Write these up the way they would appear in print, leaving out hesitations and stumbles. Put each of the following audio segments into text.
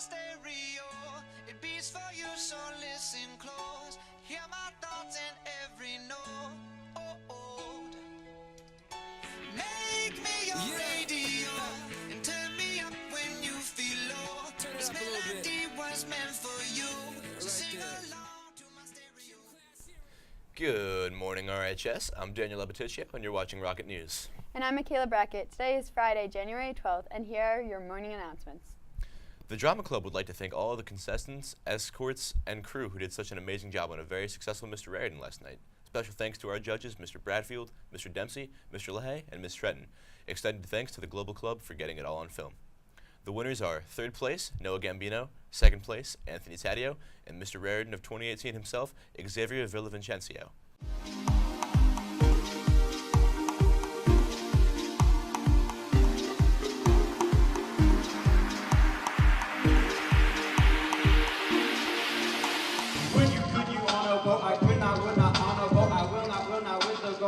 stereo. It beats for you, so listen close. Hear my thoughts in every note. Make me your radio and turn me up when you feel low. This melody was meant for you, so sing along to my stereo. Good morning, RHS. I'm Daniel Abaticio, and you're watching Rocket News. And I'm Michaela Brackett. Today is Friday, January 12th, and here are your morning announcements. The Drama Club would like to thank all of the contestants, escorts, and crew who did such an amazing job on a very successful Mr. Raritan last night. Special thanks to our judges, Mr. Bradfield, Mr. Dempsey, Mr. LaHaye, and Ms. Stretton. Extended thanks to the Global Club for getting it all on film. The winners are 3rd place, Noah Gambino, 2nd place, Anthony Taddeo, and Mr. Raritan of 2018 himself, Xavier Villavicencio.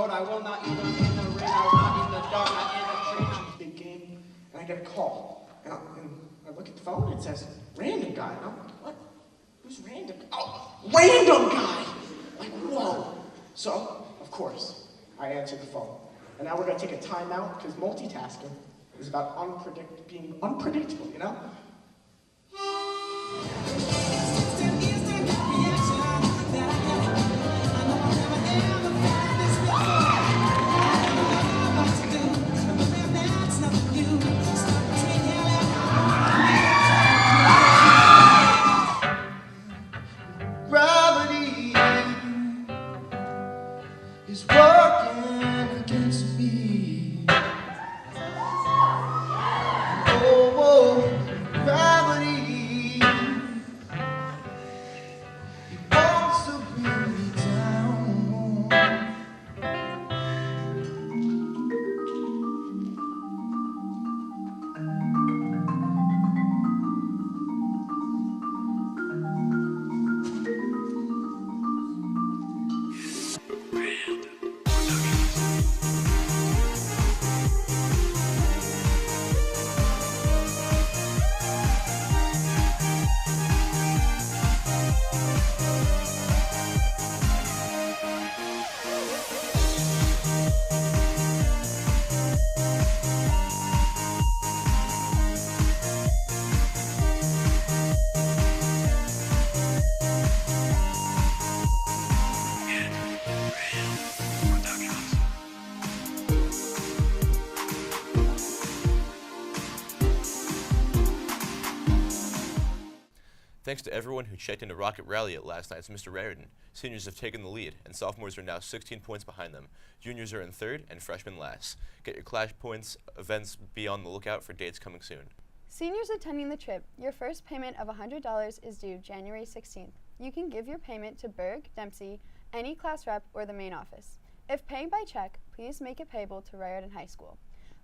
I will not eat them in the rain, I will not eat the dark, not in the train. I'm big game, and I get a call. And I look at the phone, and it says, random guy. And I'm like, what? Who's random? Oh, random guy! Like, whoa. So, of course, I answered the phone. And now we're going to take a timeout, because multitasking is about being unpredictable, you know? Thanks to everyone who checked into Rocket Rally at last night's Mr. Raritan. Seniors have taken the lead, and sophomores are now 16 points behind them. Juniors are in 3rd, and freshmen last. Get your Clash Points events, be on the lookout for dates coming soon. Seniors attending the trip, your first payment of $100 is due January 16th. You can give your payment to Berg, Dempsey, any class rep, or the main office. If paying by check, please make it payable to Raritan High School.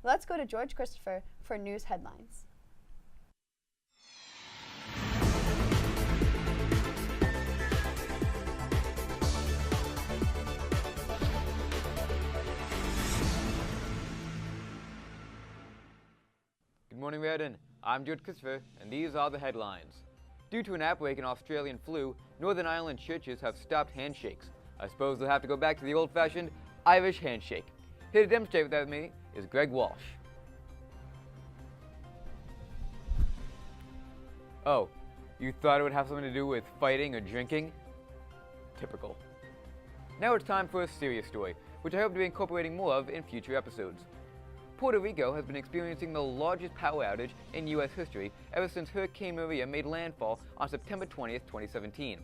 Let's go to George Christopher for news headlines. Good morning, Raritan. I'm George Christopher, and these are the headlines. Due to an outbreak in Australian flu, Northern Ireland churches have stopped handshakes. I suppose they'll have to go back to the old-fashioned Irish handshake. Here to demonstrate that with me is Greg Walsh. Oh, you thought it would have something to do with fighting or drinking? Typical. Now it's time for a serious story, which I hope to be incorporating more of in future episodes. Puerto Rico has been experiencing the largest power outage in U.S. history ever since Hurricane Maria made landfall on September 20th, 2017.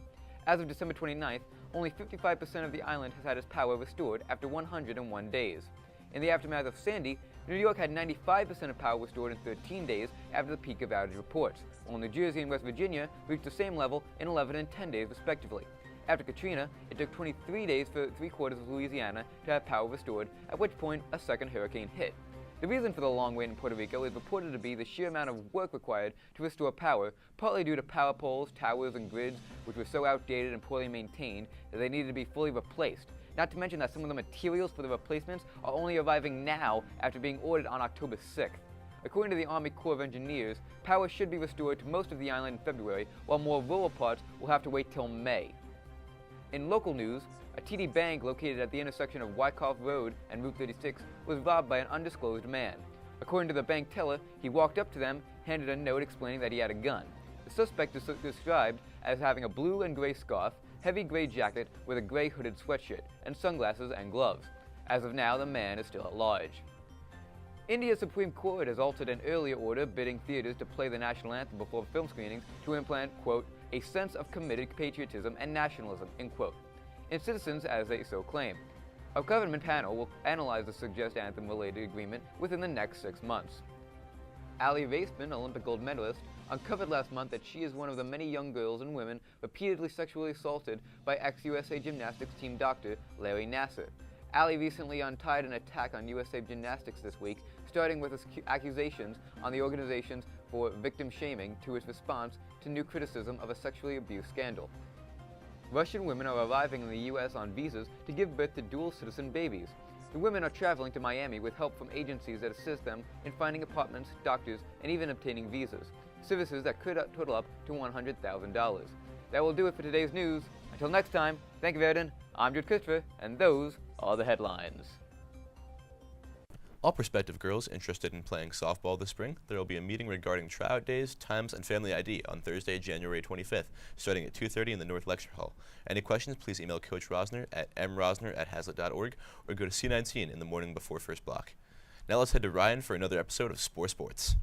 As of December 29th, only 55% of the island has had its power restored after 101 days. In the aftermath of Sandy, New York had 95% of power restored in 13 days after the peak of outage reports, while New Jersey and West Virginia reached the same level in 11 and 10 days respectively. After Katrina, it took 23 days for 3/4 of Louisiana to have power restored, at which point a second hurricane hit. The reason for the long wait in Puerto Rico is reported to be the sheer amount of work required to restore power, partly due to power poles, towers, and grids which were so outdated and poorly maintained that they needed to be fully replaced. Not to mention that some of the materials for the replacements are only arriving now after being ordered on October 6th. According to the Army Corps of Engineers, power should be restored to most of the island in February, while more rural parts will have to wait till May. In local news, a TD Bank located at the intersection of Wyckoff Road and Route 36 was robbed by an undisclosed man. According to the bank teller, he walked up to them, handed a note explaining that he had a gun. The suspect is described as having a blue and gray scarf, heavy gray jacket with a gray hooded sweatshirt, and sunglasses and gloves. As of now, the man is still at large. India's Supreme Court has altered an earlier order bidding theaters to play the national anthem before film screenings to implant, quote, a sense of committed patriotism and nationalism, end quote, in citizens as they so claim. A government panel will analyze the suggest anthem-related agreement within the next 6 months. Ali Raisman, Olympic gold medalist, uncovered last month that she is one of the many young girls and women repeatedly sexually assaulted by ex-USA Gymnastics team doctor Larry Nassar. Ali recently untied an attack on USA Gymnastics this week, starting with accusations on the organizations for victim shaming to its response to new criticism of a sexually abused scandal. Russian women are arriving in the U.S. on visas to give birth to dual citizen babies. The women are traveling to Miami with help from agencies that assist them in finding apartments, doctors, and even obtaining visas, services that could total up to $100,000. That will do it for today's news. Until next time, thank you, Verden. I'm Jude Christopher, and those are the headlines. All prospective girls interested in playing softball this spring, there will be a meeting regarding tryout days, times, and family ID on Thursday, January 25th, starting at 2:30 in the North Lecture Hall. Any questions, please email Coach Rosner at mrosner@hazlitt.org or go to C19 in the morning before first block. Now let's head to Ryan for another episode of Spore Sports.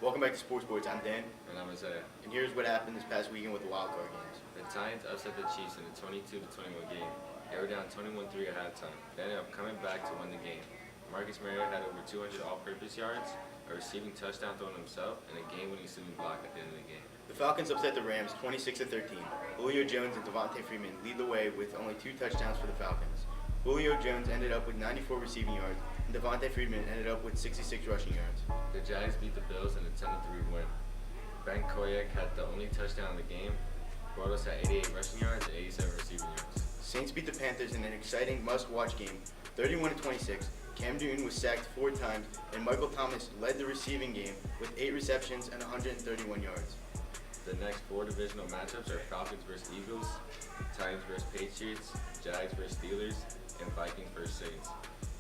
Welcome back to Sports Boards. I'm Dan, And I'm Isaiah. and here's what happened this past weekend with the wild card games. The Titans upset the Chiefs in a 22-21 game. They were down 21-3 at halftime. They ended up coming back to win the game. Marcus Mariota had over 200 all-purpose yards, a receiving touchdown thrown himself, and a game-winning swimming block at the end of the game. The Falcons upset the Rams 26-13. Julio Jones and Devontae Freeman lead the way with only 2 touchdowns for the Falcons. Julio Jones ended up with 94 receiving yards, and Devontae Freeman ended up with 66 rushing yards. The Jags beat the Bills in a 10-3 win. Ben Koyak had the only touchdown in the game. Bortles had 88 rushing yards and 87 receiving yards. Saints beat the Panthers in an exciting must-watch game, 31-26. Cam Newton was sacked 4 times, and Michael Thomas led the receiving game with 8 receptions and 131 yards. The next 4 divisional matchups are Falcons vs. Eagles, Titans vs. Patriots, Jags vs. Steelers, and Vikings vs. Saints.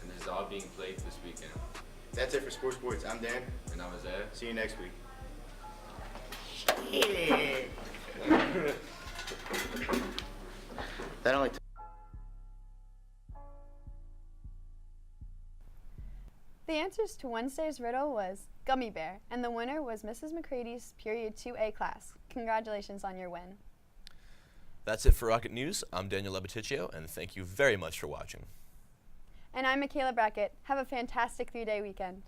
And this is all being played this weekend. That's it for Sports Boards. I'm Dan. And I'm Isaiah. See you next week. That only took. The answers to Wednesday's riddle was Gummy Bear, and the winner was Mrs. McCrady's Period 2A class. Congratulations on your win. That's it for Rocket News. I'm Daniel Lebeticcio, and thank you very much for watching. And I'm Michaela Brackett. Have a fantastic 3-day weekend.